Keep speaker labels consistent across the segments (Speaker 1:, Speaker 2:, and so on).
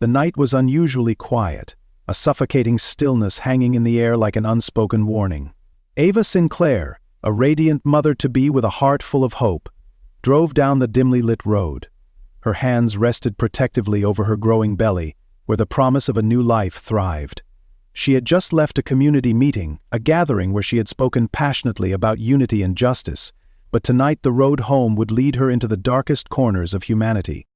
Speaker 1: The night was unusually quiet, a suffocating stillness hanging in the air like an unspoken warning. Ava Sinclair, a radiant mother-to-be with a heart full of hope, drove down the dimly lit road. Her hands rested protectively over her growing belly, where the promise of a new life thrived. She had just left a community meeting, a gathering where she had spoken passionately about unity and justice, but tonight the road home would lead her into the darkest corners of humanity.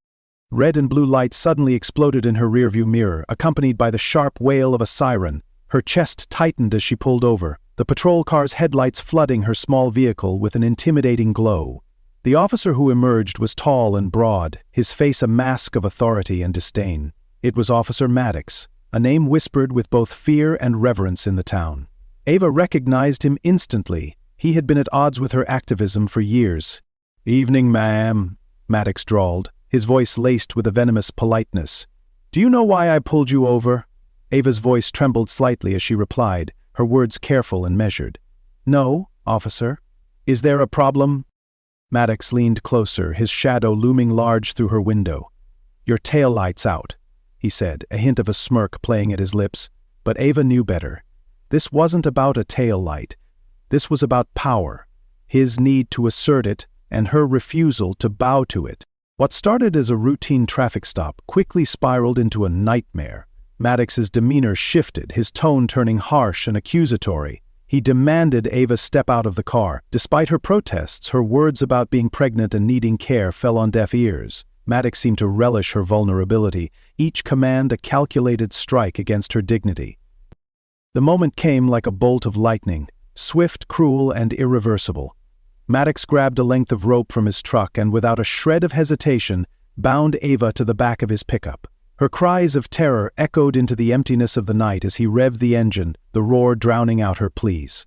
Speaker 1: Red and blue lights suddenly exploded in her rearview mirror, accompanied by the sharp wail of a siren. Her chest tightened as she pulled over, the patrol car's headlights flooding her small vehicle with an intimidating glow. The officer who emerged was tall and broad, his face a mask of authority and disdain. It was Officer Maddox, a name whispered with both fear and reverence in the town. Ava recognized him instantly. He had been at odds with her activism for years. "Evening, ma'am," Maddox drawled, his voice laced with a venomous politeness. "Do you know why I pulled you over?" Ava's voice trembled slightly as she replied, her words careful and measured. "No, officer." "Is there a problem?" Maddox leaned closer, his shadow looming large through her window. "Your taillight's out," he said, a hint of a smirk playing at his lips. But Ava knew better. This wasn't about a tail light. This was about power, his need to assert it and her refusal to bow to it. What started as a routine traffic stop quickly spiraled into a nightmare. Maddox's demeanor shifted, his tone turning harsh and accusatory. He demanded Ava step out of the car. Despite her protests, her words about being pregnant and needing care fell on deaf ears. Maddox seemed to relish her vulnerability, each command a calculated strike against her dignity. The moment came like a bolt of lightning, swift, cruel, and irreversible. Maddox grabbed a length of rope from his truck and, without a shred of hesitation, bound Ava to the back of his pickup. Her cries of terror echoed into the emptiness of the night as he revved the engine, the roar drowning out her pleas.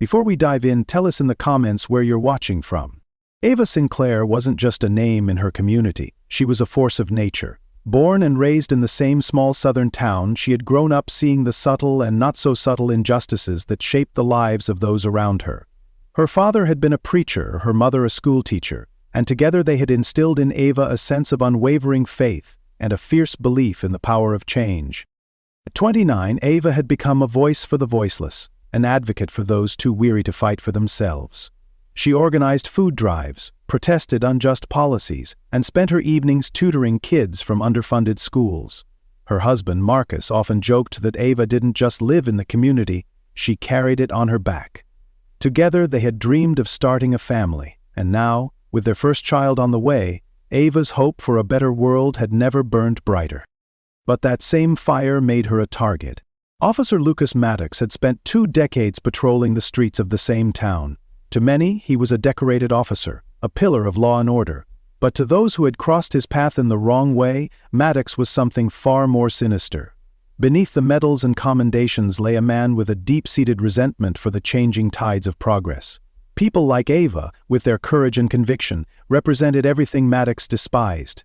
Speaker 1: Before we dive in, tell us in the comments where you're watching from. Ava Sinclair wasn't just a name in her community, she was a force of nature. Born and raised in the same small southern town, she had grown up seeing the subtle and not-so-subtle injustices that shaped the lives of those around her. Her father had been a preacher, her mother a schoolteacher, and together they had instilled in Ava a sense of unwavering faith and a fierce belief in the power of change. At 29, Ava had become a voice for the voiceless, an advocate for those too weary to fight for themselves. She organized food drives, protested unjust policies, and spent her evenings tutoring kids from underfunded schools. Her husband, Marcus, often joked that Ava didn't just live in the community, she carried it on her back. Together they had dreamed of starting a family, and now, with their first child on the way, Ava's hope for a better world had never burned brighter. But that same fire made her a target. Officer Lucas Maddox had spent 2 decades patrolling the streets of the same town. To many, he was a decorated officer, a pillar of law and order. But to those who had crossed his path in the wrong way, Maddox was something far more sinister. Beneath the medals and commendations lay a man with a deep-seated resentment for the changing tides of progress. People like Ava, with their courage and conviction, represented everything Maddox despised.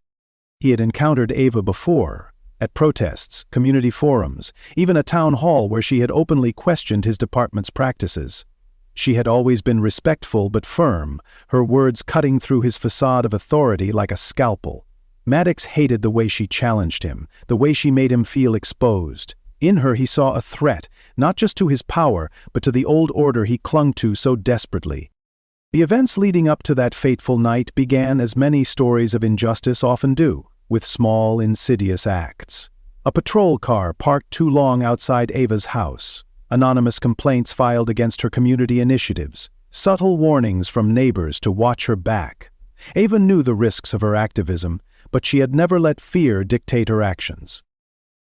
Speaker 1: He had encountered Ava before, at protests, community forums, even a town hall where she had openly questioned his department's practices. She had always been respectful but firm, her words cutting through his facade of authority like a scalpel. Maddox hated the way she challenged him, the way she made him feel exposed. In her he saw a threat, not just to his power, but to the old order he clung to so desperately. The events leading up to that fateful night began as many stories of injustice often do, with small, insidious acts. A patrol car parked too long outside Ava's house. Anonymous complaints filed against her community initiatives. Subtle warnings from neighbors to watch her back. Ava knew the risks of her activism, but she had never let fear dictate her actions.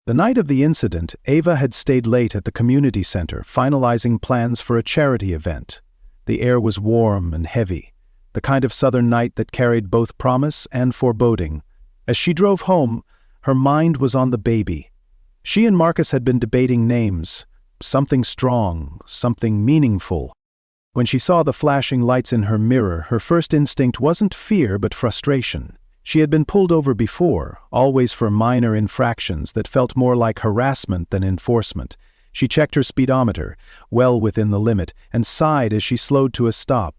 Speaker 1: The night of the incident, Ava had stayed late at the community center, finalizing plans for a charity event. The air was warm and heavy, the kind of southern night that carried both promise and foreboding. As she drove home, her mind was on the baby. She and Marcus had been debating names, something strong, something meaningful. When she saw the flashing lights in her mirror, her first instinct wasn't fear but frustration. She had been pulled over before, always for minor infractions that felt more like harassment than enforcement. She checked her speedometer, well within the limit, and sighed as she slowed to a stop.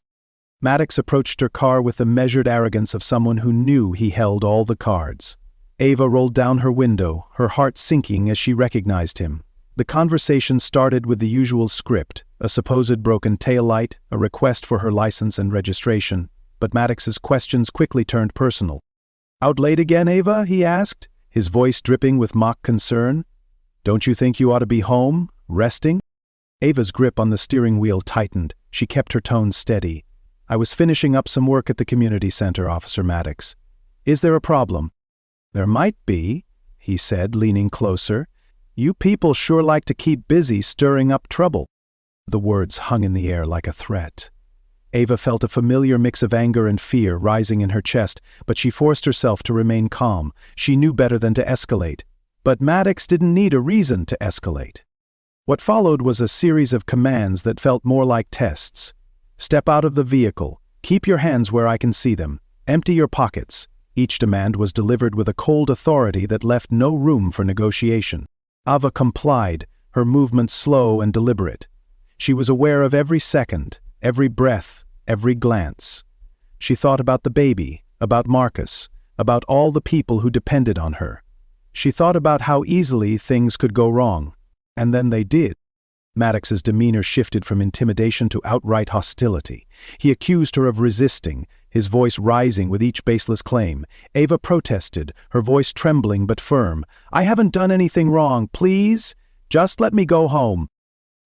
Speaker 1: Maddox approached her car with the measured arrogance of someone who knew he held all the cards. Ava rolled down her window, her heart sinking as she recognized him. The conversation started with the usual script, a supposed broken taillight, a request for her license and registration, but Maddox's questions quickly turned personal. "Out late again, Ava?" he asked, his voice dripping with mock concern. "Don't you think you ought to be home, resting?" Ava's grip on the steering wheel tightened. She kept her tone steady. "I was finishing up some work at the community center, Officer Maddox. Is there a problem?" "There might be," he said, leaning closer. "You people sure like to keep busy stirring up trouble." The words hung in the air like a threat. Ava felt a familiar mix of anger and fear rising in her chest, but she forced herself to remain calm. She knew better than to escalate. But Maddox didn't need a reason to escalate. What followed was a series of commands that felt more like tests. "Step out of the vehicle. Keep your hands where I can see them. Empty your pockets." Each demand was delivered with a cold authority that left no room for negotiation. Ava complied, her movements slow and deliberate. She was aware of every second, every breath, every glance. She thought about the baby, about Marcus, about all the people who depended on her. She thought about how easily things could go wrong. And then they did. Maddox's demeanor shifted from intimidation to outright hostility. He accused her of resisting, his voice rising with each baseless claim. Ava protested, her voice trembling but firm. "I haven't done anything wrong, please. Just let me go home."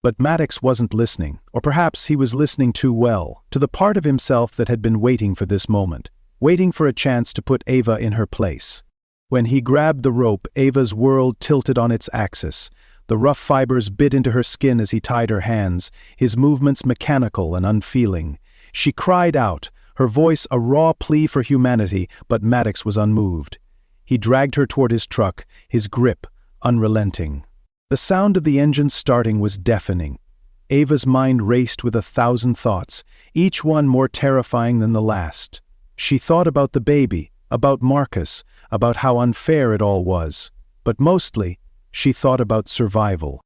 Speaker 1: But Maddox wasn't listening, or perhaps he was listening too well, to the part of himself that had been waiting for this moment, waiting for a chance to put Ava in her place. When he grabbed the rope, Ava's world tilted on its axis. The rough fibers bit into her skin as he tied her hands, his movements mechanical and unfeeling. She cried out, her voice a raw plea for humanity, but Maddox was unmoved. He dragged her toward his truck, his grip unrelenting. The sound of the engine starting was deafening. Ava's mind raced with 1,000 thoughts, each one more terrifying than the last. She thought about the baby, about Marcus, about how unfair it all was. But mostly, she thought about survival.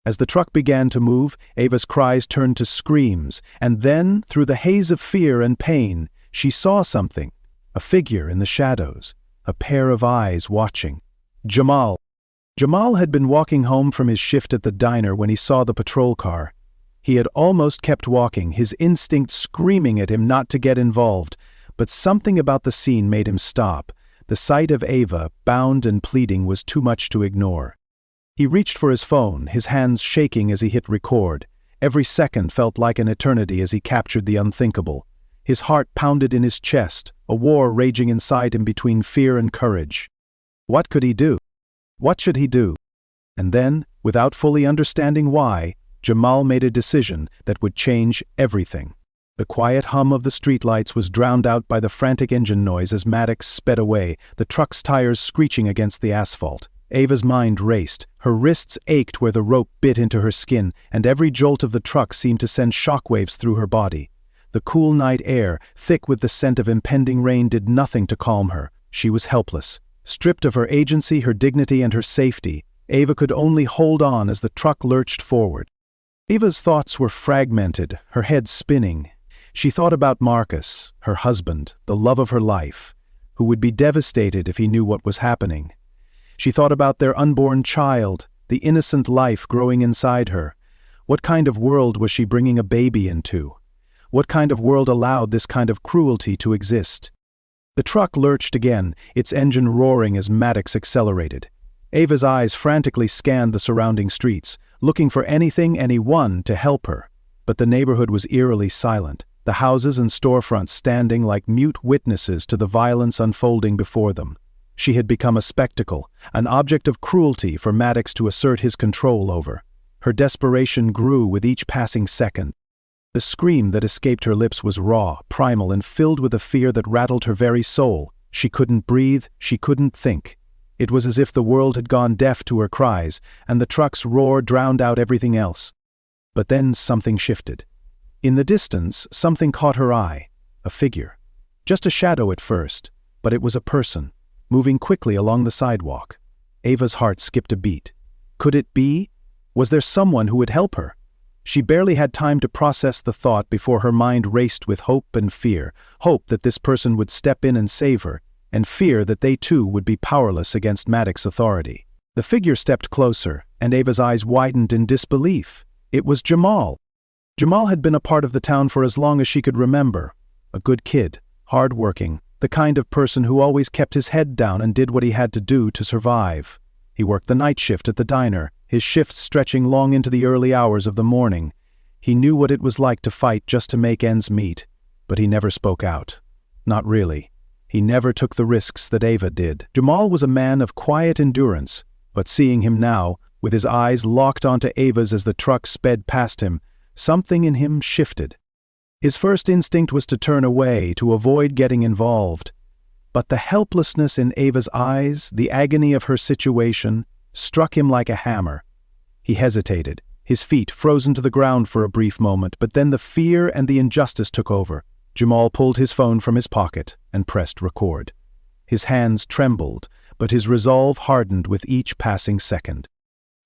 Speaker 1: As the truck began to move, Ava's cries turned to screams, and then, through the haze of fear and pain, she saw something, a figure in the shadows, a pair of eyes watching. Jamal. Jamal had been walking home from his shift at the diner when he saw the patrol car. He had almost kept walking, his instinct screaming at him not to get involved, but something about the scene made him stop. The sight of Ava, bound and pleading, was too much to ignore. He reached for his phone, his hands shaking as he hit record. Every second felt like an eternity as he captured the unthinkable. His heart pounded in his chest, a war raging inside him between fear and courage. What could he do? What should he do? And then, without fully understanding why, Jamal made a decision that would change everything. The quiet hum of the streetlights was drowned out by the frantic engine noise as Maddox sped away, the truck's tires screeching against the asphalt. Ava's mind raced, her wrists ached where the rope bit into her skin, and every jolt of the truck seemed to send shockwaves through her body. The cool night air, thick with the scent of impending rain, did nothing to calm her. She was helpless. Stripped of her agency, her dignity, and her safety, Ava could only hold on as the truck lurched forward. Ava's thoughts were fragmented, her head spinning. She thought about Marcus, her husband, the love of her life, who would be devastated if he knew what was happening. She thought about their unborn child, the innocent life growing inside her. What kind of world was she bringing a baby into? What kind of world allowed this kind of cruelty to exist? The truck lurched again, its engine roaring as Maddox accelerated. Ava's eyes frantically scanned the surrounding streets, looking for anything, anyone to help her. But the neighborhood was eerily silent, the houses and storefronts standing like mute witnesses to the violence unfolding before them. She had become a spectacle, an object of cruelty for Maddox to assert his control over. Her desperation grew with each passing second. The scream that escaped her lips was raw, primal, and filled with a fear that rattled her very soul. She couldn't breathe, she couldn't think. It was as if the world had gone deaf to her cries, and the truck's roar drowned out everything else. But then something shifted. In the distance, something caught her eye. A figure. Just a shadow at first, but it was a person, moving quickly along the sidewalk. Ava's heart skipped a beat. Could it be? Was there someone who would help her? She barely had time to process the thought before her mind raced with hope and fear, hope that this person would step in and save her, and fear that they too would be powerless against Maddox's authority. The figure stepped closer, and Ava's eyes widened in disbelief. It was Jamal. Jamal had been a part of the town for as long as she could remember. A good kid, hard-working, the kind of person who always kept his head down and did what he had to do to survive. He worked the night shift at the diner, his shifts stretching long into the early hours of the morning. He knew what it was like to fight just to make ends meet, but he never spoke out. Not really. He never took the risks that Ava did. Jamal was a man of quiet endurance, but seeing him now, with his eyes locked onto Ava's as the truck sped past him, something in him shifted. His first instinct was to turn away, to avoid getting involved. But the helplessness in Ava's eyes, the agony of her situation, struck him like a hammer. He hesitated, his feet frozen to the ground for a brief moment, but then the fear and the injustice took over. Jamal pulled his phone from his pocket and pressed record. His hands trembled, but his resolve hardened with each passing second.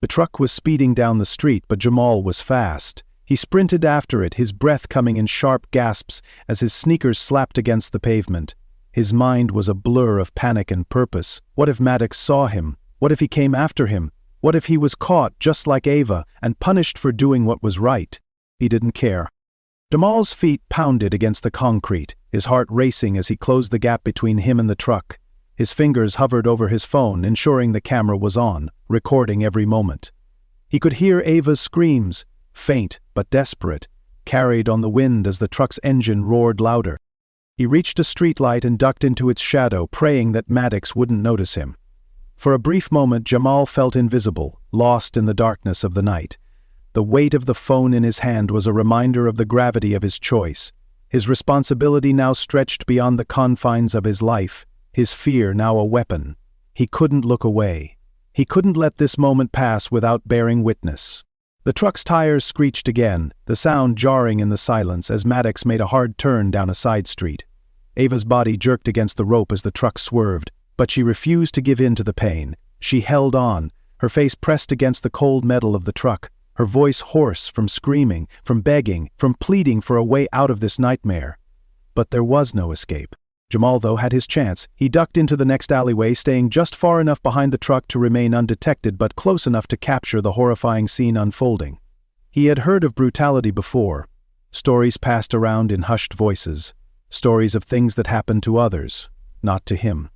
Speaker 1: The truck was speeding down the street, but Jamal was fast. He sprinted after it, his breath coming in sharp gasps as his sneakers slapped against the pavement. His mind was a blur of panic and purpose. What if Maddox saw him? What if he came after him? What if he was caught, just like Ava, and punished for doing what was right? He didn't care. Jamal's feet pounded against the concrete, his heart racing as he closed the gap between him and the truck. His fingers hovered over his phone, ensuring the camera was on, recording every moment. He could hear Ava's screams, faint but desperate, carried on the wind as the truck's engine roared louder. He reached a streetlight and ducked into its shadow, praying that Maddox wouldn't notice him. For a brief moment, Jamal felt invisible, lost in the darkness of the night. The weight of the phone in his hand was a reminder of the gravity of his choice. His responsibility now stretched beyond the confines of his life, his fear now a weapon. He couldn't look away. He couldn't let this moment pass without bearing witness. The truck's tires screeched again, the sound jarring in the silence as Maddox made a hard turn down a side street. Ava's body jerked against the rope as the truck swerved, but she refused to give in to the pain. She held on, her face pressed against the cold metal of the truck, her voice hoarse from screaming, from begging, from pleading for a way out of this nightmare. But there was no escape. Jamal, though, had his chance. He ducked into the next alleyway, staying just far enough behind the truck to remain undetected but close enough to capture the horrifying scene unfolding. He had heard of brutality before. Stories passed around in hushed voices. Stories of things that happened to others, not to him,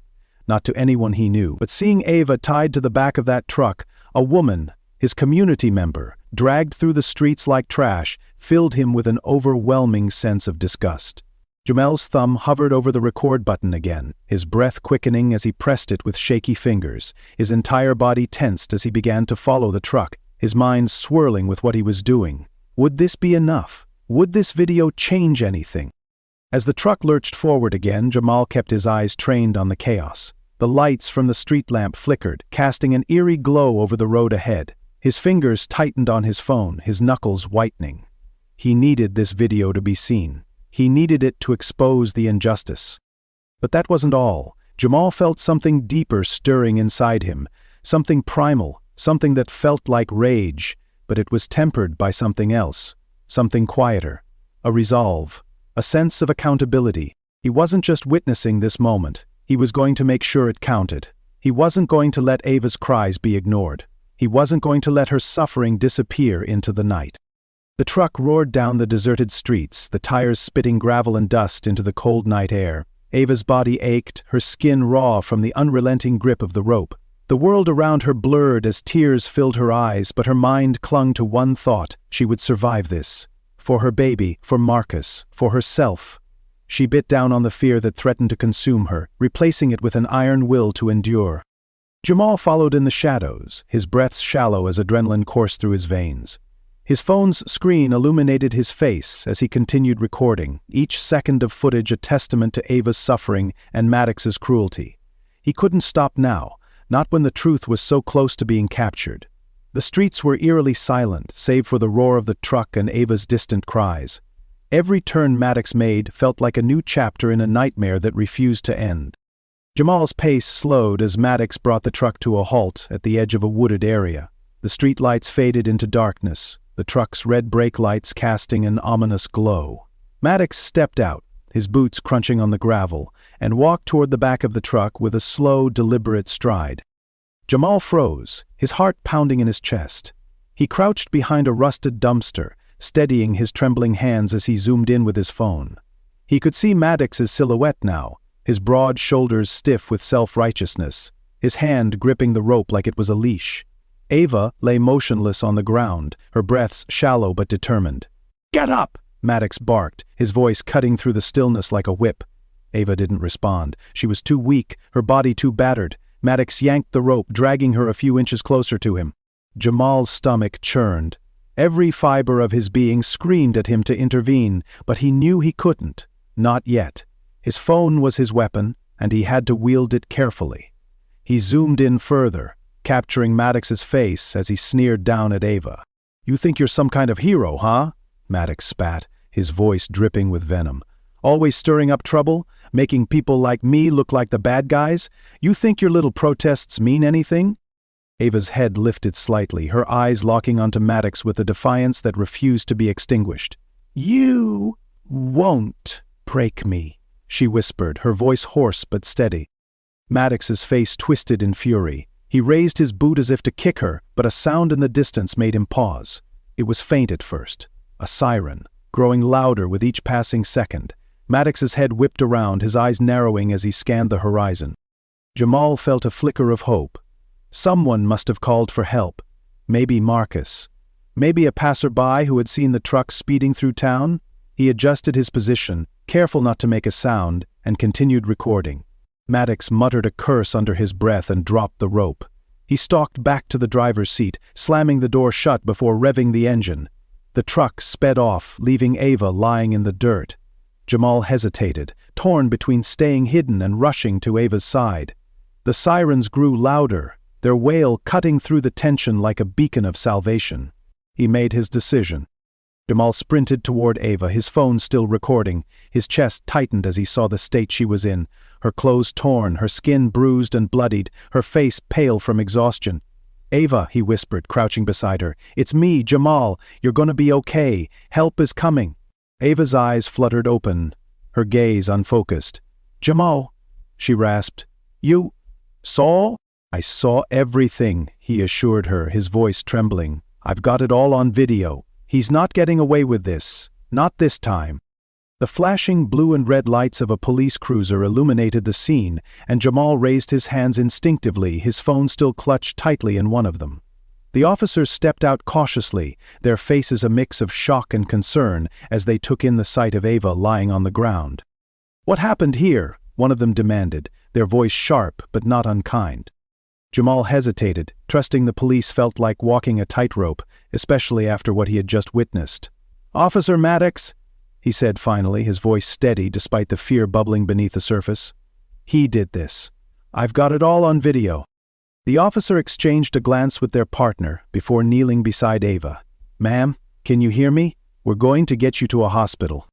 Speaker 1: not to anyone he knew. But seeing Ava tied to the back of that truck, a woman, his community member, dragged through the streets like trash, filled him with an overwhelming sense of disgust. Jamal's thumb hovered over the record button again, his breath quickening as he pressed it with shaky fingers, his entire body tensed as he began to follow the truck, his mind swirling with what he was doing. Would this be enough? Would this video change anything? As the truck lurched forward again, Jamal kept his eyes trained on the chaos. The lights from the street lamp flickered, casting an eerie glow over the road ahead. His fingers tightened on his phone, his knuckles whitening. He needed this video to be seen. He needed it to expose the injustice. But that wasn't all. Jamal felt something deeper stirring inside him, something primal, something that felt like rage, but it was tempered by something else, something quieter, a resolve, a sense of accountability. He wasn't just witnessing this moment, he was going to make sure it counted. He wasn't going to let Ava's cries be ignored. He wasn't going to let her suffering disappear into the night. The truck roared down the deserted streets, the tires spitting gravel and dust into the cold night air. Ava's body ached, her skin raw from the unrelenting grip of the rope. The world around her blurred as tears filled her eyes, but her mind clung to one thought: she would survive this. For her baby, for Marcus, for herself. She bit down on the fear that threatened to consume her, replacing it with an iron will to endure. Jamal followed in the shadows, his breaths shallow as adrenaline coursed through his veins. His phone's screen illuminated his face as he continued recording, each second of footage a testament to Ava's suffering and Maddox's cruelty. He couldn't stop now, not when the truth was so close to being captured. The streets were eerily silent, save for the roar of the truck and Ava's distant cries. Every turn Maddox made felt like a new chapter in a nightmare that refused to end. Jamal's pace slowed as Maddox brought the truck to a halt at the edge of a wooded area. The streetlights faded into darkness, the truck's red brake lights casting an ominous glow. Maddox stepped out, his boots crunching on the gravel, and walked toward the back of the truck with a slow, deliberate stride. Jamal froze, his heart pounding in his chest. He crouched behind a rusted dumpster, steadying his trembling hands as he zoomed in with his phone. He could see Maddox's silhouette now, his broad shoulders stiff with self-righteousness, his hand gripping the rope like it was a leash. Ava lay motionless on the ground, her breaths shallow but determined. "Get up!" Maddox barked, his voice cutting through the stillness like a whip. Ava didn't respond. She was too weak, her body too battered. Maddox yanked the rope, dragging her a few inches closer to him. Jamal's stomach churned. Every fiber of his being screamed at him to intervene, but he knew he couldn't. Not yet. His phone was his weapon, and he had to wield it carefully. He zoomed in further, capturing Maddox's face as he sneered down at Ava. "You think you're some kind of hero, huh?" Maddox spat, his voice dripping with venom. "Always stirring up trouble, making people like me look like the bad guys? You think your little protests mean anything?" Ava's head lifted slightly, her eyes locking onto Maddox with a defiance that refused to be extinguished. "You won't break me," she whispered, her voice hoarse but steady. Maddox's face twisted in fury. He raised his boot as if to kick her, but a sound in the distance made him pause. It was faint at first. A siren, growing louder with each passing second. Maddox's head whipped around, his eyes narrowing as he scanned the horizon. Jamal felt a flicker of hope. Someone must have called for help. Maybe Marcus. Maybe a passerby who had seen the truck speeding through town. He adjusted his position, careful not to make a sound, and continued recording. Maddox muttered a curse under his breath and dropped the rope. He stalked back to the driver's seat, slamming the door shut before revving the engine. The truck sped off, leaving Ava lying in the dirt. Jamal hesitated, torn between staying hidden and rushing to Ava's side. The sirens grew louder, their wail cutting through the tension like a beacon of salvation. He made his decision. Jamal sprinted toward Ava, his phone still recording. His chest tightened as he saw the state she was in, her clothes torn, her skin bruised and bloodied, her face pale from exhaustion. "Ava," he whispered, crouching beside her. "It's me, Jamal. You're gonna be okay. Help is coming." Ava's eyes fluttered open, her gaze unfocused. "Jamal," she rasped. "You saw?" "I saw everything," he assured her, his voice trembling. "I've got it all on video. He's not getting away with this. Not this time." The flashing blue and red lights of a police cruiser illuminated the scene, and Jamal raised his hands instinctively, his phone still clutched tightly in one of them. The officers stepped out cautiously, their faces a mix of shock and concern as they took in the sight of Ava lying on the ground. "What happened here?" one of them demanded, their voice sharp but not unkind. Jamal hesitated, trusting the police felt like walking a tightrope, especially after what he had just witnessed. "Officer Maddox," he said finally, his voice steady despite the fear bubbling beneath the surface. "He did this. I've got it all on video." The officer exchanged a glance with their partner before kneeling beside Ava. "Ma'am, can you hear me? We're going to get you to a hospital."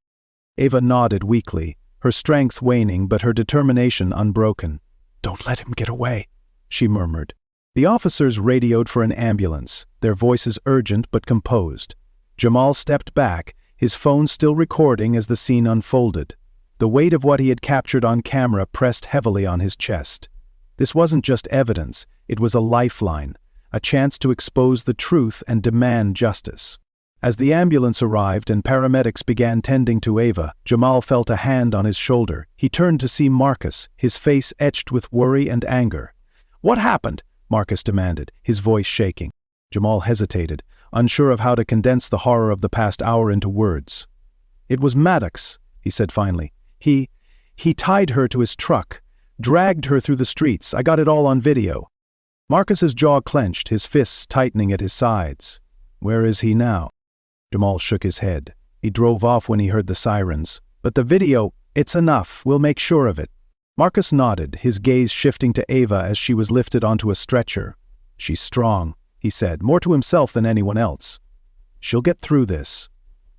Speaker 1: Ava nodded weakly, her strength waning but her determination unbroken. "Don't let him get away," she murmured. The officers radioed for an ambulance, their voices urgent but composed. Jamal stepped back, his phone still recording as the scene unfolded. The weight of what he had captured on camera pressed heavily on his chest. This wasn't just evidence, it was a lifeline, a chance to expose the truth and demand justice. As the ambulance arrived and paramedics began tending to Ava, Jamal felt a hand on his shoulder. He turned to see Marcus, his face etched with worry and anger. "What happened?" Marcus demanded, his voice shaking. Jamal hesitated, unsure of how to condense the horror of the past hour into words. "It was Maddox," he said finally. He tied her to his truck, dragged her through the streets. I got it all on video." Marcus's jaw clenched, his fists tightening at his sides. "Where is he now?" Jamal shook his head. He drove off when he heard the sirens. "But the video, it's enough. We'll make sure of it." Marcus nodded, his gaze shifting to Ava as she was lifted onto a stretcher. "She's strong," he said, more to himself than anyone else. "She'll get through this.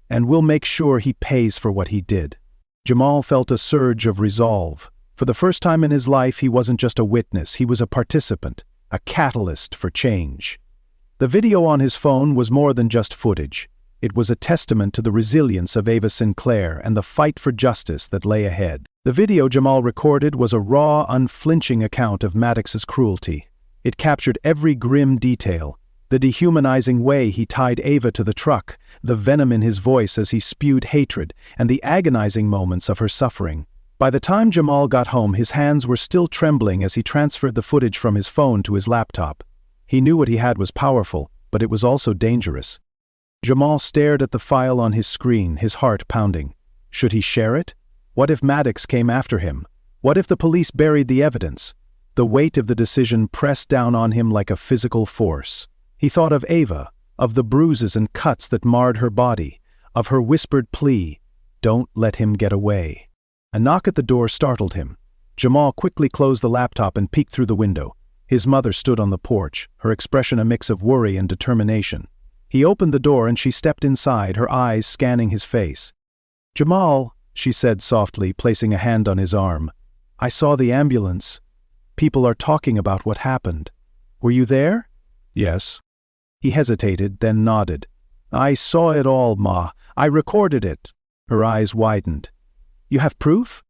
Speaker 1: And we'll make sure he pays for what he did." Jamal felt a surge of resolve. For the first time in his life, he wasn't just a witness, he was a participant, a catalyst for change. The video on his phone was more than just footage. It was a testament to the resilience of Ava Sinclair and the fight for justice that lay ahead. The video Jamal recorded was a raw, unflinching account of Maddox's cruelty. It captured every grim detail: the dehumanizing way he tied Ava to the truck, the venom in his voice as he spewed hatred, and the agonizing moments of her suffering. By the time Jamal got home, his hands were still trembling as he transferred the footage from his phone to his laptop. He knew what he had was powerful, but it was also dangerous. Jamal stared at the file on his screen, his heart pounding. Should he share it? What if Maddox came after him? What if the police buried the evidence? The weight of the decision pressed down on him like a physical force. He thought of Ava, of the bruises and cuts that marred her body, of her whispered plea, "Don't let him get away." A knock at the door startled him. Jamal quickly closed the laptop and peeked through the window. His mother stood on the porch, her expression a mix of worry and determination. He opened the door and she stepped inside, her eyes scanning his face. "Jamal," she said softly, placing a hand on his arm. "I saw the ambulance. People are talking about what happened. Were you there?" "Yes." He hesitated, then nodded. "I saw it all, Ma. I recorded it." Her eyes widened. "You have proof?"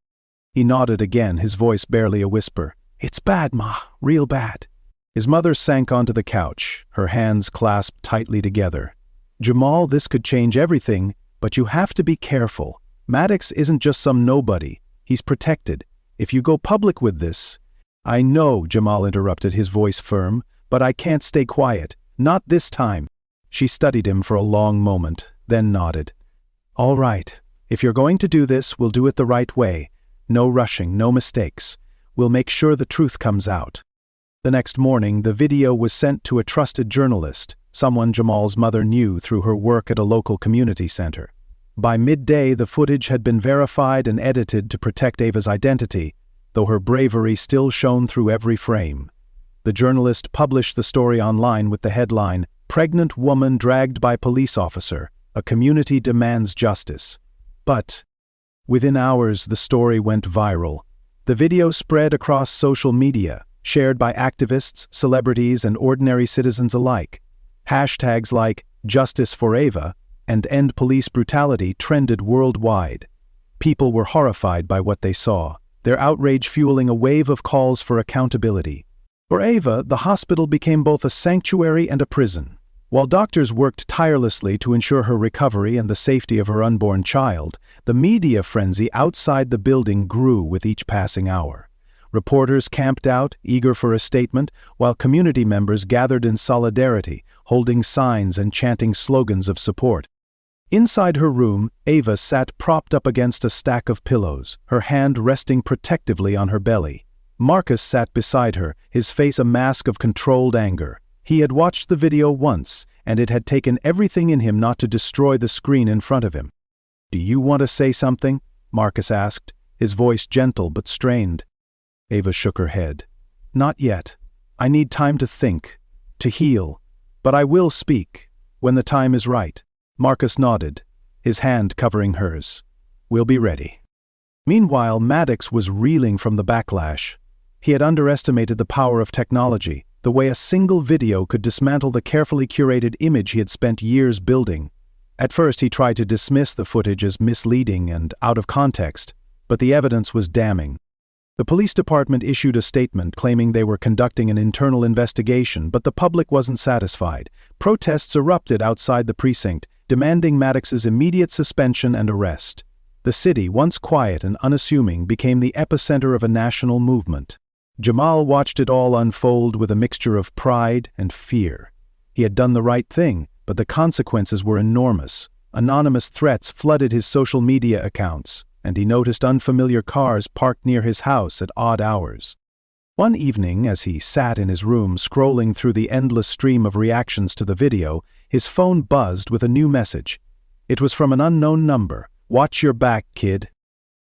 Speaker 1: He nodded again, his voice barely a whisper. "It's bad, Ma. Real bad." His mother sank onto the couch, her hands clasped tightly together. "Jamal, this could change everything, but you have to be careful. Maddox isn't just some nobody. He's protected. If you go public with this—" "I know," Jamal interrupted, his voice firm, "but I can't stay quiet. Not this time." She studied him for a long moment, then nodded. "All right. If you're going to do this, we'll do it the right way. No rushing, no mistakes. We'll make sure the truth comes out." The next morning, the video was sent to a trusted journalist, someone Jamal's mother knew through her work at a local community center. By midday, the footage had been verified and edited to protect Ava's identity, though her bravery still shone through every frame. The journalist published the story online with the headline, "Pregnant Woman Dragged by Police Officer. A Community Demands Justice." But within hours, the story went viral. The video spread across social media, shared by activists, celebrities, and ordinary citizens alike. Hashtags like "Justice for Ava" and "End Police Brutality" trended worldwide. People were horrified by what they saw, their outrage fueling a wave of calls for accountability. For Ava, the hospital became both a sanctuary and a prison. While doctors worked tirelessly to ensure her recovery and the safety of her unborn child, the media frenzy outside the building grew with each passing hour. Reporters camped out, eager for a statement, while community members gathered in solidarity, holding signs and chanting slogans of support. Inside her room, Ava sat propped up against a stack of pillows, her hand resting protectively on her belly. Marcus sat beside her, his face a mask of controlled anger. He had watched the video once, and it had taken everything in him not to destroy the screen in front of him. "Do you want to say something?" Marcus asked, his voice gentle but strained. Ava shook her head. "Not yet. I need time to think, to heal. But I will speak, when the time is right." Marcus nodded, his hand covering hers. "We'll be ready." Meanwhile, Maddox was reeling from the backlash. He had underestimated the power of technology, the way a single video could dismantle the carefully curated image he had spent years building. At first he tried to dismiss the footage as misleading and out of context, but the evidence was damning. The police department issued a statement claiming they were conducting an internal investigation, but the public wasn't satisfied. Protests erupted outside the precinct, demanding Maddox's immediate suspension and arrest. The city, once quiet and unassuming, became the epicenter of a national movement. Jamal watched it all unfold with a mixture of pride and fear. He had done the right thing, but the consequences were enormous. Anonymous threats flooded his social media accounts, and he noticed unfamiliar cars parked near his house at odd hours. One evening, as he sat in his room scrolling through the endless stream of reactions to the video, his phone buzzed with a new message. It was from an unknown number. "Watch your back, kid."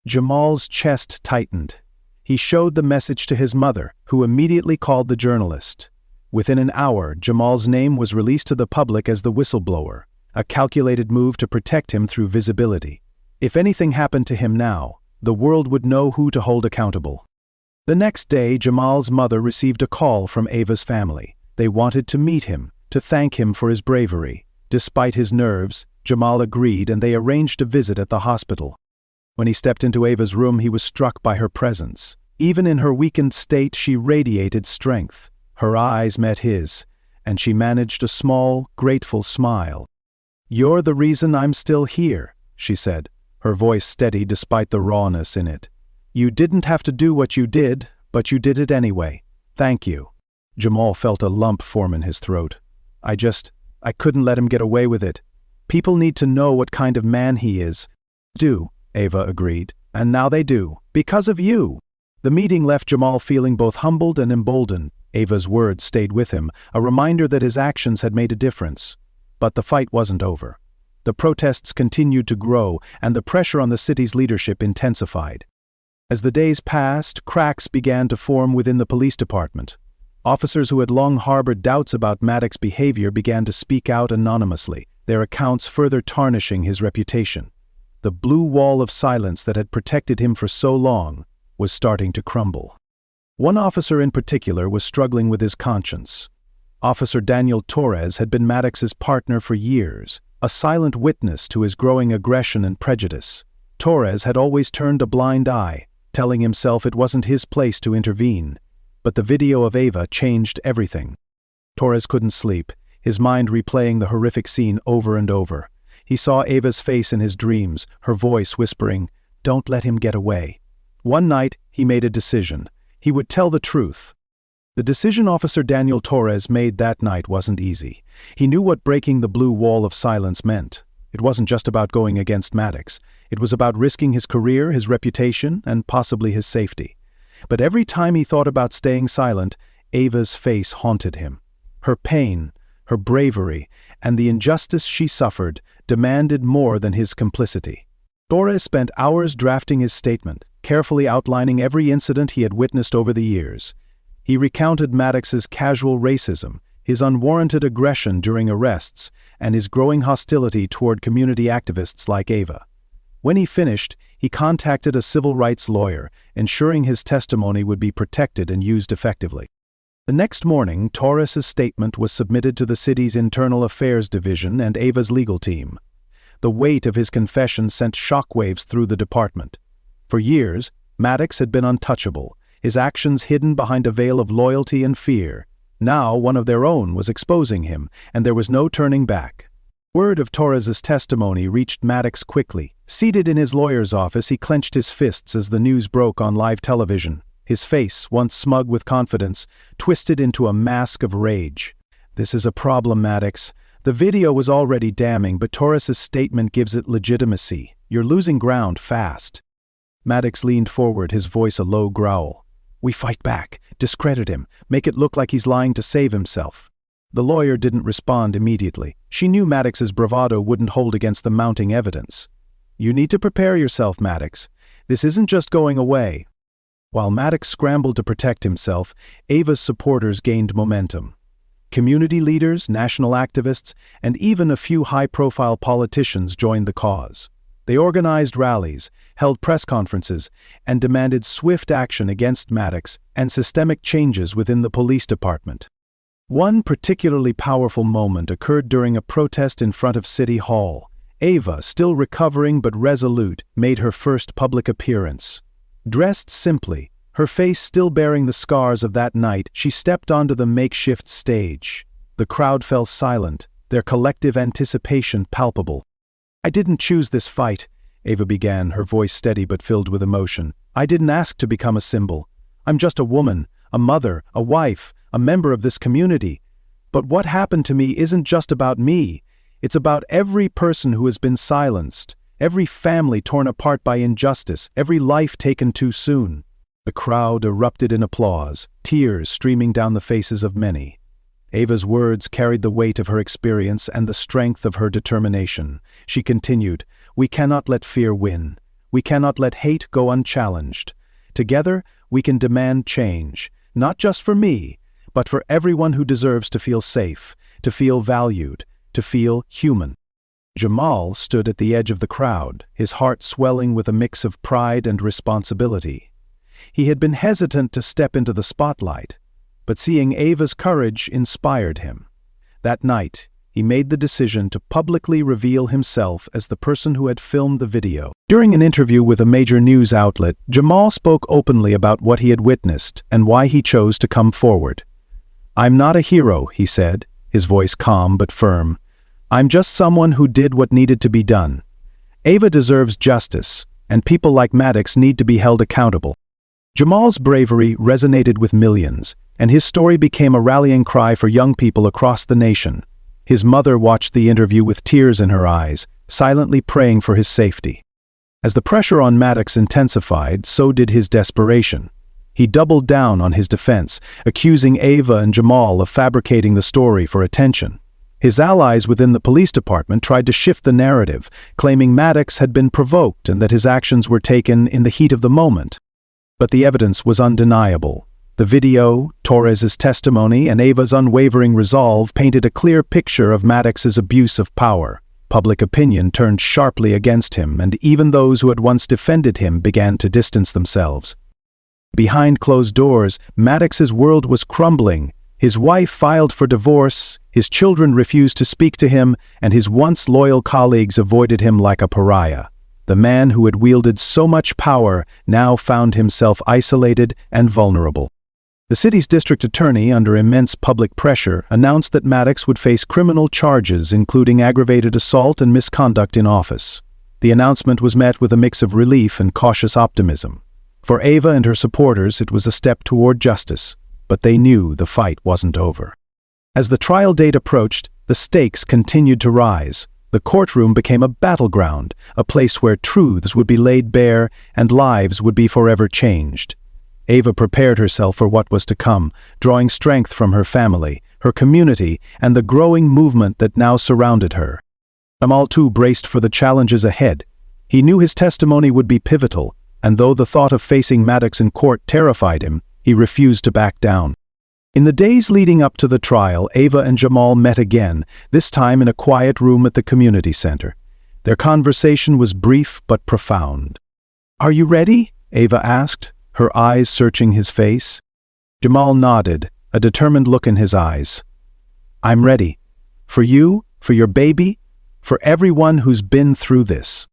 Speaker 1: Jamal's chest tightened. He showed the message to his mother, who immediately called the journalist. Within an hour, Jamal's name was released to the public as the whistleblower, a calculated move to protect him through visibility. If anything happened to him now, the world would know who to hold accountable. The next day, Jamal's mother received a call from Ava's family. They wanted to meet him, to thank him for his bravery. Despite his nerves, Jamal agreed, and they arranged a visit at the hospital. When he stepped into Ava's room, he was struck by her presence. Even in her weakened state, she radiated strength. Her eyes met his, and she managed a small, grateful smile. "You're the reason I'm still here," she said, her voice steady despite the rawness in it. "You didn't have to do what you did, but you did it anyway. Thank you." Jamal felt a lump form in his throat. I couldn't let him get away with it. People need to know what kind of man he is." "Do," Ava agreed. "And now they do. Because of you." The meeting left Jamal feeling both humbled and emboldened. Ava's words stayed with him, a reminder that his actions had made a difference. But the fight wasn't over. The protests continued to grow, and the pressure on the city's leadership intensified. As the days passed, cracks began to form within the police department. Officers who had long harbored doubts about Maddox's behavior began to speak out anonymously, their accounts further tarnishing his reputation. The blue wall of silence that had protected him for so long was starting to crumble. One officer in particular was struggling with his conscience. Officer Daniel Torres had been Maddox's partner for years, a silent witness to his growing aggression and prejudice. Torres had always turned a blind eye, telling himself it wasn't his place to intervene. But the video of Ava changed everything. Torres couldn't sleep, his mind replaying the horrific scene over and over. He saw Ava's face in his dreams, her voice whispering, "Don't let him get away." One night, he made a decision. He would tell the truth. The decision Officer Daniel Torres made that night wasn't easy. He knew what breaking the blue wall of silence meant. It wasn't just about going against Maddox. It was about risking his career, his reputation, and possibly his safety. But every time he thought about staying silent, Ava's face haunted him. Her pain, her bravery, and the injustice she suffered demanded more than his complicity. Torres spent hours drafting his statement, carefully outlining every incident he had witnessed over the years. He recounted Maddox's casual racism, his unwarranted aggression during arrests, and his growing hostility toward community activists like Ava. When he finished, he contacted a civil rights lawyer, ensuring his testimony would be protected and used effectively. The next morning, Torres's statement was submitted to the city's Internal Affairs Division and Ava's legal team. The weight of his confession sent shockwaves through the department. For years, Maddox had been untouchable, his actions hidden behind a veil of loyalty and fear. Now one of their own was exposing him, and there was no turning back. Word of Torres's testimony reached Maddox quickly. Seated in his lawyer's office, he clenched his fists as the news broke on live television. His face, once smug with confidence, twisted into a mask of rage. "This is a problem, Maddox. The video was already damning, but Torres's statement gives it legitimacy. You're losing ground fast." Maddox leaned forward, his voice a low growl. "We fight back, discredit him, make it look like he's lying to save himself." The lawyer didn't respond immediately. She knew Maddox's bravado wouldn't hold against the mounting evidence. "You need to prepare yourself, Maddox. This isn't just going away." While Maddox scrambled to protect himself, Ava's supporters gained momentum. Community leaders, national activists, and even a few high-profile politicians joined the cause. They organized rallies, held press conferences, and demanded swift action against Maddox and systemic changes within the police department. One particularly powerful moment occurred during a protest in front of City Hall. Ava, still recovering but resolute, made her first public appearance. Dressed simply, her face still bearing the scars of that night, she stepped onto the makeshift stage. The crowd fell silent, their collective anticipation palpable. "I didn't choose this fight," Ava began, her voice steady but filled with emotion. "I didn't ask to become a symbol. I'm just a woman, a mother, a wife, a member of this community. But what happened to me isn't just about me. It's about every person who has been silenced, every family torn apart by injustice, every life taken too soon." The crowd erupted in applause, tears streaming down the faces of many. Ava's words carried the weight of her experience and the strength of her determination. She continued, "We cannot let fear win. We cannot let hate go unchallenged. Together, we can demand change, not just for me, but for everyone who deserves to feel safe, to feel valued, to feel human." Jamal stood at the edge of the crowd, his heart swelling with a mix of pride and responsibility. He had been hesitant to step into the spotlight, but seeing Ava's courage inspired him. That night, he made the decision to publicly reveal himself as the person who had filmed the video. During an interview with a major news outlet, Jamal spoke openly about what he had witnessed and why he chose to come forward. "I'm not a hero," he said, his voice calm but firm. "I'm just someone who did what needed to be done. Ava deserves justice, and people like Maddox need to be held accountable." Jamal's bravery resonated with millions, and his story became a rallying cry for young people across the nation. His mother watched the interview with tears in her eyes, silently praying for his safety. As the pressure on Maddox intensified, so did his desperation. He doubled down on his defense, accusing Ava and Jamal of fabricating the story for attention. His allies within the police department tried to shift the narrative, claiming Maddox had been provoked and that his actions were taken in the heat of the moment. But the evidence was undeniable. The video, Torres's testimony, and Ava's unwavering resolve painted a clear picture of Maddox's abuse of power. Public opinion turned sharply against him, and even those who had once defended him began to distance themselves. Behind closed doors, Maddox's world was crumbling. His wife filed for divorce, his children refused to speak to him, and his once loyal colleagues avoided him like a pariah. The man who had wielded so much power now found himself isolated and vulnerable. The city's district attorney, under immense public pressure, announced that Maddox would face criminal charges including aggravated assault and misconduct in office. The announcement was met with a mix of relief and cautious optimism. For Ava and her supporters, it was a step toward justice, but they knew the fight wasn't over. As the trial date approached, the stakes continued to rise. The courtroom became a battleground, a place where truths would be laid bare and lives would be forever changed. Ava prepared herself for what was to come, drawing strength from her family, her community, and the growing movement that now surrounded her. Jamal too braced for the challenges ahead. He knew his testimony would be pivotal, and though the thought of facing Maddox in court terrified him, he refused to back down. In the days leading up to the trial, Ava and Jamal met again, this time in a quiet room at the community center. Their conversation was brief but profound. "Are you ready?" Ava asked, her eyes searching his face. Jamal nodded, a determined look in his eyes. "I'm ready. For you, for your baby, for everyone who's been through this."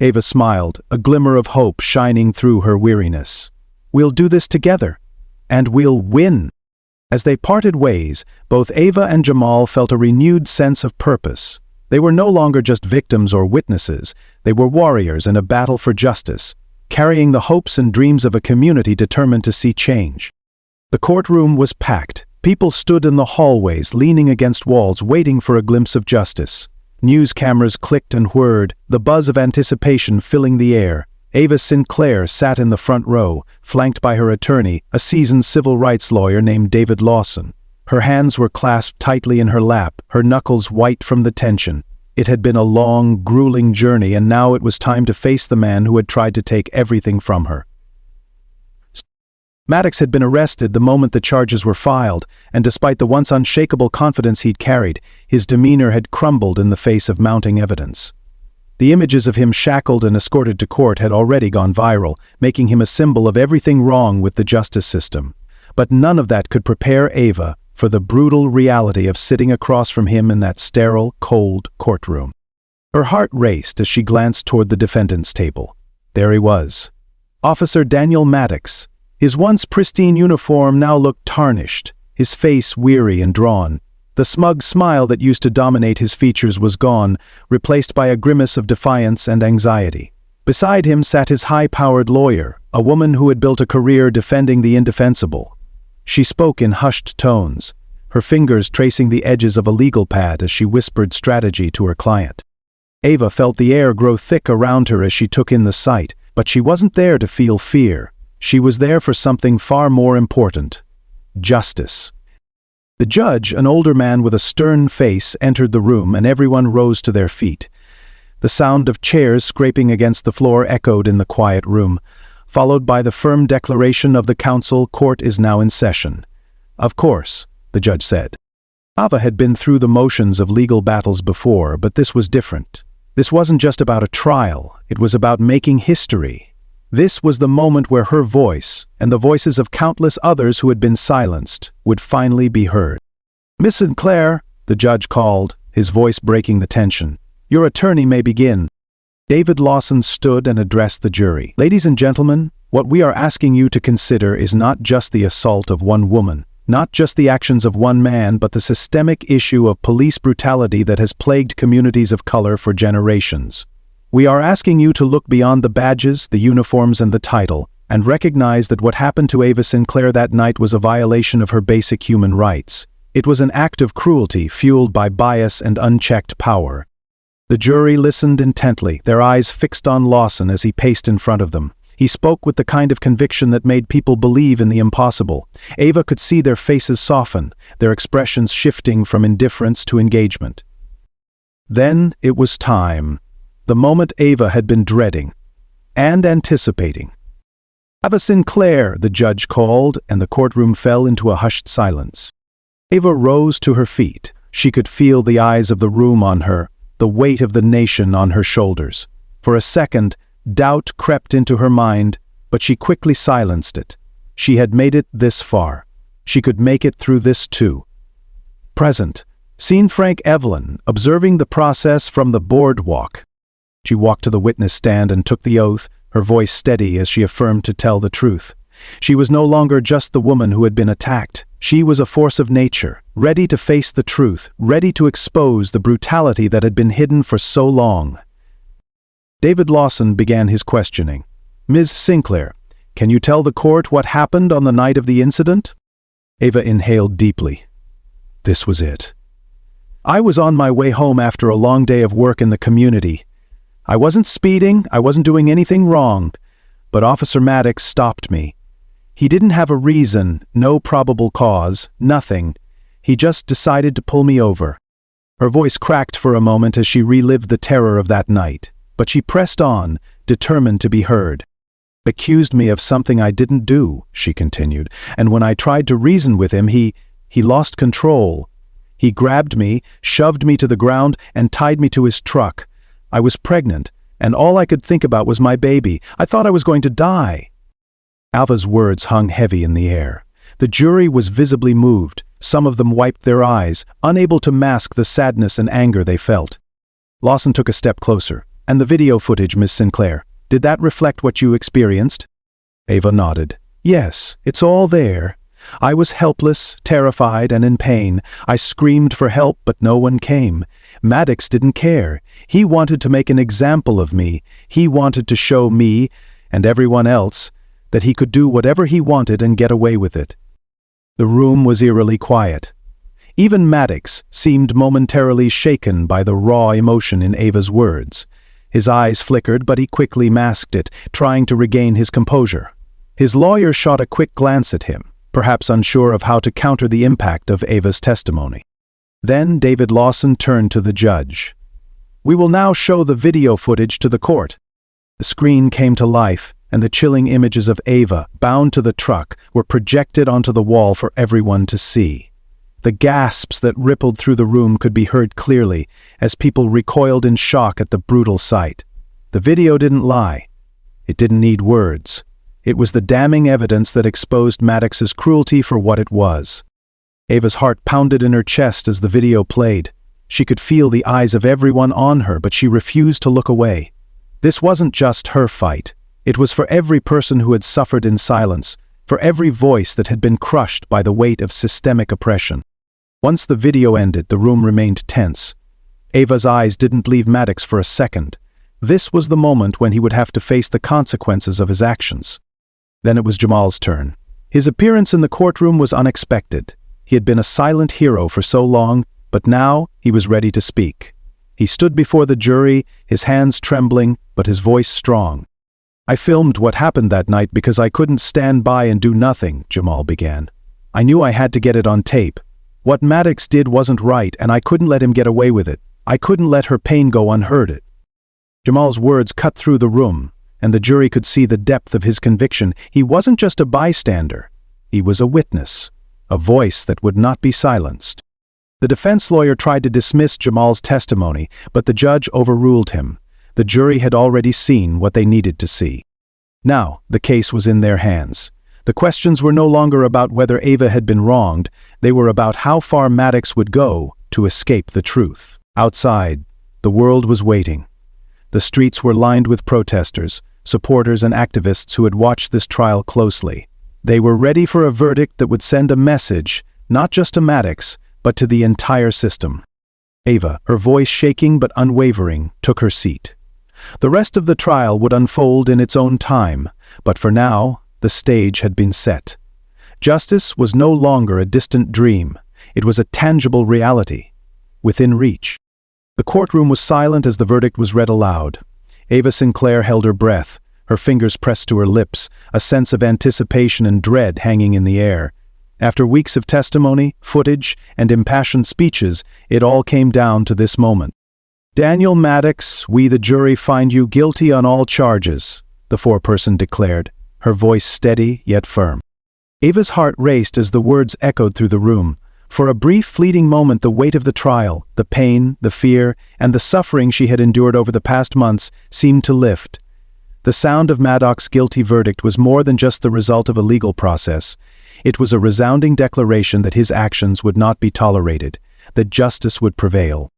Speaker 1: Ava smiled, a glimmer of hope shining through her weariness. "We'll do this together, and we'll win." As they parted ways, both Ava and Jamal felt a renewed sense of purpose. They were no longer just victims or witnesses, they were warriors in a battle for justice, carrying the hopes and dreams of a community determined to see change. The courtroom was packed. People stood in the hallways, leaning against walls, waiting for a glimpse of justice. News cameras clicked and whirred, the buzz of anticipation filling the air. Ava Sinclair sat in the front row, flanked by her attorney, a seasoned civil rights lawyer named David Lawson. Her hands were clasped tightly in her lap, her knuckles white from the tension. It had been a long, grueling journey, and now it was time to face the man who had tried to take everything from her. Maddox had been arrested the moment the charges were filed, and despite the once unshakable confidence he'd carried, his demeanor had crumbled in the face of mounting evidence. The images of him shackled and escorted to court had already gone viral, making him a symbol of everything wrong with the justice system. But none of that could prepare Ava for the brutal reality of sitting across from him in that sterile, cold courtroom. Her heart raced as she glanced toward the defendant's table. There he was. Officer Daniel Maddox. His once pristine uniform now looked tarnished, his face weary and drawn. The smug smile that used to dominate his features was gone, replaced by a grimace of defiance and anxiety. Beside him sat his high-powered lawyer, a woman who had built a career defending the indefensible. She spoke in hushed tones, her fingers tracing the edges of a legal pad as she whispered strategy to her client. Ava felt the air grow thick around her as she took in the sight, but she wasn't there to feel fear. She was there for something far more important: justice. The judge, an older man with a stern face, entered the room, and everyone rose to their feet. The sound of chairs scraping against the floor echoed in the quiet room, followed by the firm declaration of the counsel, "Court is now in session." "Of course," the judge said. Ava had been through the motions of legal battles before, but this was different. This wasn't just about a trial, it was about making history. This was the moment where her voice, and the voices of countless others who had been silenced, would finally be heard. "Miss Sinclair," the judge called, his voice breaking the tension. "Your attorney may begin." David Lawson stood and addressed the jury. "Ladies and gentlemen, what we are asking you to consider is not just the assault of one woman, not just the actions of one man, but the systemic issue of police brutality that has plagued communities of color for generations. We are asking you to look beyond the badges, the uniforms, and the title, and recognize that what happened to Ava Sinclair that night was a violation of her basic human rights. It was an act of cruelty fueled by bias and unchecked power." The jury listened intently, their eyes fixed on Lawson as he paced in front of them. He spoke with the kind of conviction that made people believe in the impossible. Ava could see their faces soften, their expressions shifting from indifference to engagement. Then it was time. The moment Ava had been dreading and anticipating. "Ava Sinclair," the judge called, and the courtroom fell into a hushed silence. Ava rose to her feet. She could feel the eyes of the room on her, the weight of the nation on her shoulders. For a second, doubt crept into her mind, but she quickly silenced it. She had made it this far. She could make it through this too. Present, seen Frank Evelyn, observing the process from the boardwalk. She walked to the witness stand and took the oath, her voice steady as she affirmed to tell the truth. She was no longer just the woman who had been attacked. She was a force of nature, ready to face the truth, ready to expose the brutality that had been hidden for so long. David Lawson began his questioning. "Ms. Sinclair, can you tell the court what happened on the night of the incident?" Ava inhaled deeply. This was it. "I was on my way home after a long day of work in the community. I wasn't speeding, I wasn't doing anything wrong, but Officer Maddox stopped me. He didn't have a reason, no probable cause, nothing. He just decided to pull me over." Her voice cracked for a moment as she relived the terror of that night, but she pressed on, determined to be heard. "Accused me of something I didn't do," she continued, "and when I tried to reason with him, he lost control. He grabbed me, shoved me to the ground, and tied me to his truck. I was pregnant, and all I could think about was my baby. I thought I was going to die." Ava's words hung heavy in the air. The jury was visibly moved. Some of them wiped their eyes, unable to mask the sadness and anger they felt. Lawson took a step closer. "And the video footage, Miss Sinclair, did that reflect what you experienced?" Ava nodded. "Yes, it's all there. I was helpless, terrified, and in pain. I screamed for help, but no one came. Maddox didn't care. He wanted to make an example of me. He wanted to show me, and everyone else, that he could do whatever he wanted and get away with it." The room was eerily quiet. Even Maddox seemed momentarily shaken by the raw emotion in Ava's words. His eyes flickered, but he quickly masked it, trying to regain his composure. His lawyer shot a quick glance at him, perhaps unsure of how to counter the impact of Ava's testimony. Then David Lawson turned to the judge. "We will now show the video footage to the court." The screen came to life, and the chilling images of Ava, bound to the truck, were projected onto the wall for everyone to see. The gasps that rippled through the room could be heard clearly as people recoiled in shock at the brutal sight. The video didn't lie. It didn't need words. It was the damning evidence that exposed Maddox's cruelty for what it was. Ava's heart pounded in her chest as the video played. She could feel the eyes of everyone on her, but she refused to look away. This wasn't just her fight. It was for every person who had suffered in silence, for every voice that had been crushed by the weight of systemic oppression. Once the video ended, the room remained tense. Ava's eyes didn't leave Maddox for a second. This was the moment when he would have to face the consequences of his actions. Then it was Jamal's turn. His appearance in the courtroom was unexpected. He had been a silent hero for so long, but now he was ready to speak. He stood before the jury, his hands trembling, but his voice strong. "I filmed what happened that night because I couldn't stand by and do nothing," Jamal began. "I knew I had to get it on tape. What Maddox did wasn't right, and I couldn't let him get away with it. I couldn't let her pain go unheard." Jamal's words cut through the room, and the jury could see the depth of his conviction. He wasn't just a bystander. He was a witness, a voice that would not be silenced. The defense lawyer tried to dismiss Jamal's testimony, but the judge overruled him. The jury had already seen what they needed to see. Now, the case was in their hands. The questions were no longer about whether Ava had been wronged. They were about how far Maddox would go to escape the truth. Outside, the world was waiting. The streets were lined with protesters, supporters and activists who had watched this trial closely. They were ready for a verdict that would send a message, not just to Maddox, but to the entire system. Ava, her voice shaking but unwavering, took her seat. The rest of the trial would unfold in its own time, but for now, the stage had been set. Justice was no longer a distant dream. It was a tangible reality, within reach. The courtroom was silent as the verdict was read aloud. Ava Sinclair held her breath, her fingers pressed to her lips, a sense of anticipation and dread hanging in the air. After weeks of testimony, footage, and impassioned speeches, it all came down to this moment. "Daniel Maddox, we the jury find you guilty on all charges," the foreperson declared, her voice steady yet firm. Ava's heart raced as the words echoed through the room. For a brief, fleeting moment, the weight of the trial, the pain, the fear, and the suffering she had endured over the past months seemed to lift. The sound of Maddox's guilty verdict was more than just the result of a legal process. It was a resounding declaration that his actions would not be tolerated, that justice would prevail.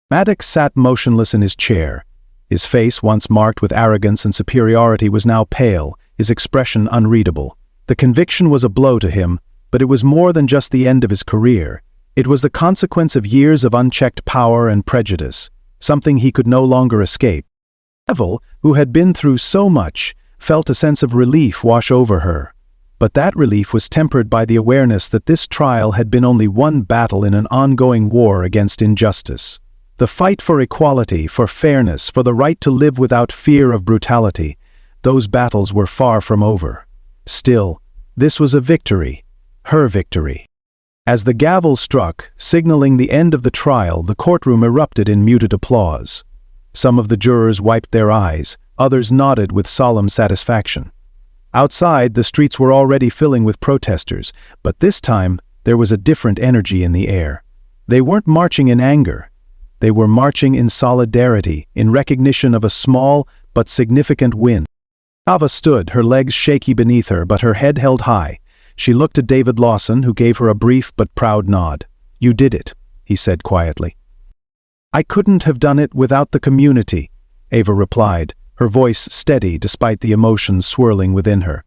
Speaker 1: Maddox sat motionless in his chair. His face, once marked with arrogance and superiority, was now pale, his expression unreadable. The conviction was a blow to him, but it was more than just the end of his career. It was the consequence of years of unchecked power and prejudice, something he could no longer escape. Neville, who had been through so much, felt a sense of relief wash over her. But that relief was tempered by the awareness that this trial had been only one battle in an ongoing war against injustice. The fight for equality, for fairness, for the right to live without fear of brutality, those battles were far from over. Still, this was a victory, her victory. As the gavel struck, signaling the end of the trial, the courtroom erupted in muted applause. Some of the jurors wiped their eyes, others nodded with solemn satisfaction. Outside, the streets were already filling with protesters, but this time, there was a different energy in the air. They weren't marching in anger. They were marching in solidarity, in recognition of a small but significant win. Ava stood, her legs shaky beneath her, but her head held high. She looked at David Lawson, who gave her a brief but proud nod. "You did it," he said quietly. "I couldn't have done it without the community," Ava replied, her voice steady despite the emotions swirling within her.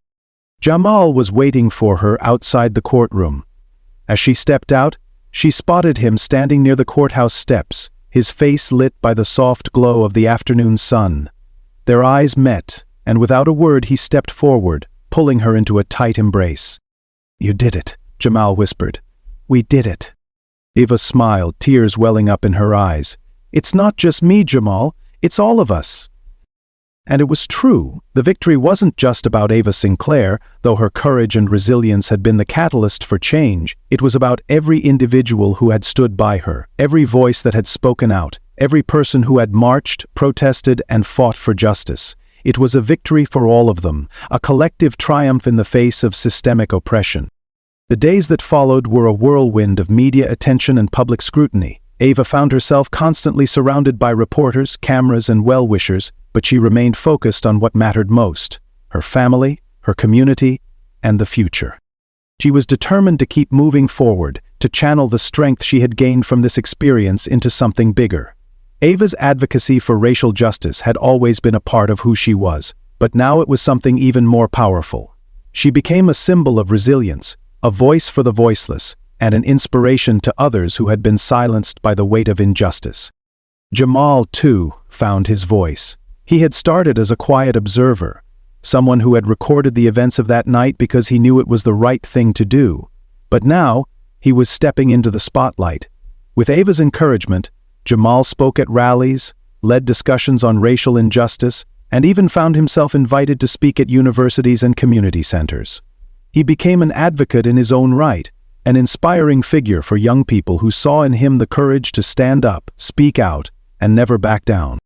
Speaker 1: Jamal was waiting for her outside the courtroom. As she stepped out, she spotted him standing near the courthouse steps, his face lit by the soft glow of the afternoon sun. Their eyes met, and without a word he stepped forward, pulling her into a tight embrace. "You did it," Jamal whispered. "We did it." Ava smiled, tears welling up in her eyes. "It's not just me, Jamal. It's all of us." And it was true. The victory wasn't just about Ava Sinclair, though her courage and resilience had been the catalyst for change. It was about every individual who had stood by her, every voice that had spoken out, every person who had marched, protested, and fought for justice. It was a victory for all of them, a collective triumph in the face of systemic oppression. The days that followed were a whirlwind of media attention and public scrutiny. Ava found herself constantly surrounded by reporters, cameras, and well-wishers, but she remained focused on what mattered most: her family, her community, and the future. She was determined to keep moving forward, to channel the strength she had gained from this experience into something bigger. Ava's advocacy for racial justice had always been a part of who she was, but now it was something even more powerful. She became a symbol of resilience, a voice for the voiceless, and an inspiration to others who had been silenced by the weight of injustice. Jamal, too, found his voice. He had started as a quiet observer, someone who had recorded the events of that night because he knew it was the right thing to do. But now, he was stepping into the spotlight. With Ava's encouragement, Jamal spoke at rallies, led discussions on racial injustice, and even found himself invited to speak at universities and community centers. He became an advocate in his own right, an inspiring figure for young people who saw in him the courage to stand up, speak out, and never back down.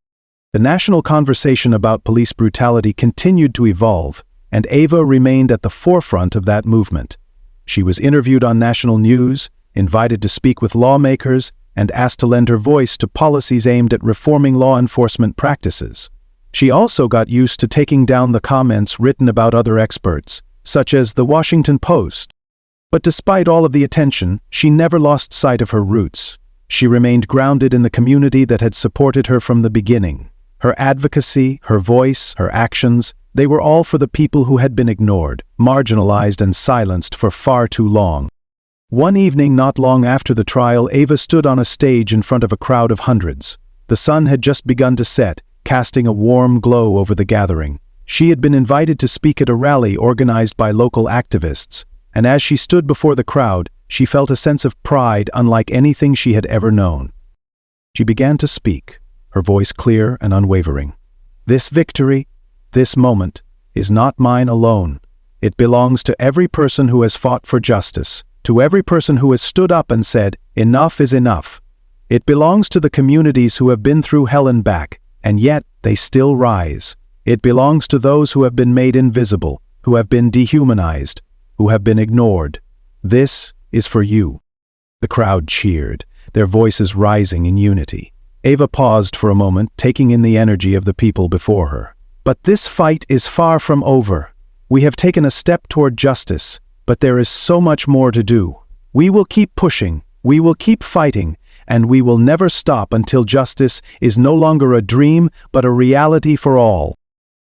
Speaker 1: The national conversation about police brutality continued to evolve, and Ava remained at the forefront of that movement. She was interviewed on national news, invited to speak with lawmakers, and asked to lend her voice to policies aimed at reforming law enforcement practices. She also got used to taking down the comments written about other experts, such as The Washington Post. But despite all of the attention, she never lost sight of her roots. She remained grounded in the community that had supported her from the beginning. Her advocacy, her voice, her actions, they were all for the people who had been ignored, marginalized and silenced for far too long. One evening not long after the trial, Ava stood on a stage in front of a crowd of hundreds. The sun had just begun to set, casting a warm glow over the gathering. She had been invited to speak at a rally organized by local activists, and as she stood before the crowd, she felt a sense of pride unlike anything she had ever known. She began to speak, her voice clear and unwavering. This victory, this moment, is not mine alone. It belongs to every person who has fought for justice, to every person who has stood up and said, "Enough is enough." It belongs to the communities who have been through hell and back, and yet they still rise. It belongs to those who have been made invisible, who have been dehumanized, who have been ignored. This is for you. The crowd cheered, their voices rising in unity. Ava paused for a moment, taking in the energy of the people before her. But this fight is far from over. We have taken a step toward justice, but there is so much more to do. We will keep pushing, we will keep fighting, and we will never stop until justice is no longer a dream, but a reality for all.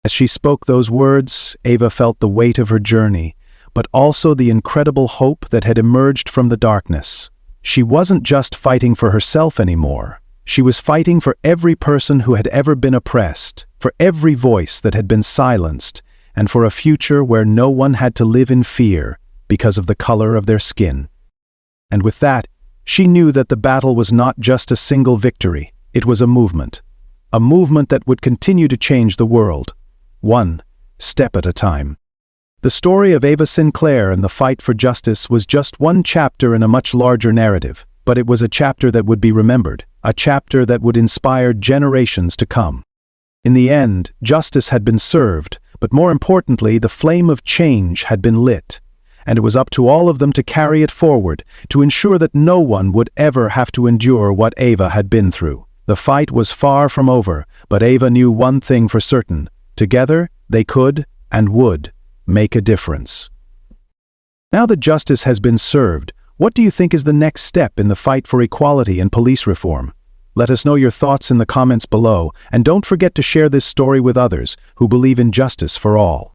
Speaker 1: As she spoke those words, Ava felt the weight of her journey, but also the incredible hope that had emerged from the darkness. She wasn't just fighting for herself anymore. She was fighting for every person who had ever been oppressed, for every voice that had been silenced, and for a future where no one had to live in fear because of the color of their skin. And with that, she knew that the battle was not just a single victory, it was a movement that would continue to change the world, one step at a time. The story of Ava Sinclair and the fight for justice was just one chapter in a much larger narrative, but it was a chapter that would be remembered, a chapter that would inspire generations to come. In the end, justice had been served, but more importantly, the flame of change had been lit, and it was up to all of them to carry it forward, to ensure that no one would ever have to endure what Ava had been through. The fight was far from over, but Ava knew one thing for certain: together, they could and would make a difference. Now that justice has been served, what do you think is the next step in the fight for equality and police reform? Let us know your thoughts in the comments below, and don't forget to share this story with others who believe in justice for all.